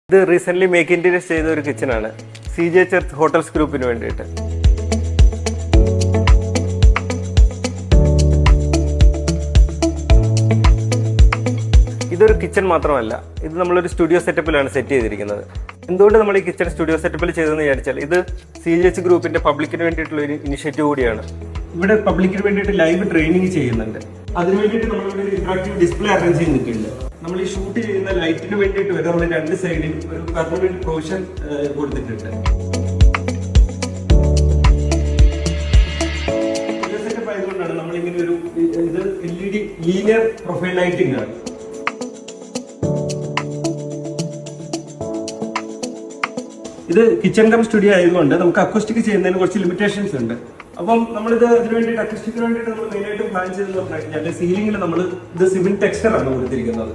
ഇത് recent make interior ചെയ്ത ഒരു കിച്ചൺ ആണ് CJ ചർച്ച് ഹോട്ടൽസ് ഗ്രൂപ്പിന് വേണ്ടിയിട്ട്. ഇതൊരു കിച്ചൺ മാത്രമല്ല, ഇത് നമ്മളൊരു സ്റ്റുഡിയോ സെറ്റപ്പിലാണ് സെറ്റ് ചെയ്തിരിക്കുന്നത്. എന്തുകൊണ്ട് നമ്മൾ ഈ കിച്ചൺ സ്റ്റുഡിയോ സെറ്റപ്പിൽ ചെയ്തതെന്ന് വിചാരിച്ചാൽ ഇത് CJ ഗ്രൂപ്പിന്റെ പബ്ലിക്കിന് വേണ്ടിയിട്ടുള്ള ഒരു ഇനിഷ്യേറ്റീവ് കൂടിയാണ്. ഇവിടെ പബ്ലിക്കിന് വേണ്ടിയിട്ട് ലൈവ് ട്രെയിനിങ് ചെയ്യുന്നുണ്ട്. അതിന് വേണ്ടിയിട്ട് നമ്മളിവിടെ ഒരു ഇന്ററാക്റ്റീവ് ഡിസ്പ്ലേ അറേഞ്ച് ചെയ്തിട്ടുണ്ട്. നമ്മൾ ഈ ഷൂട്ട് ചെയ്യുന്ന ലൈറ്റിന് വേണ്ടിയിട്ട് വരെ നമ്മൾ രണ്ട് സൈഡിൽ ഒരു പെർമനന്റ് പ്രൊവിഷൻ കൊടുത്തിട്ടുണ്ട്. സെറ്റപ്പ് ആയതുകൊണ്ടാണ് നമ്മളിങ്ങനെ ഒരു ഇത് LED ലീനിയർ പ്രൊഫൈൽ ലൈറ്റിംഗ് ആണ്. ഇത് കിച്ചൺ കം സ്റ്റുഡിയോ ആയതുകൊണ്ട് നമുക്ക് അക്കോസ്റ്റിക് ചെയ്യുന്നതിന് കുറച്ച് ലിമിറ്റേഷൻസ് ഉണ്ട്. അപ്പം നമ്മളിത് അതിന് വേണ്ടിയിട്ട് അക്കോസ്റ്റിക്കിന് വേണ്ടിയിട്ട് നമ്മൾ മെയിനായിട്ട് പ്ലാൻ ചെയ്തെന്ന് പറഞ്ഞു കഴിഞ്ഞാൽ സീലിംഗിൽ നമ്മൾ ഇത് സിമെന്റ് ടെക്സ്ചർ ആണ് കൊടുത്തിരിക്കുന്നത്.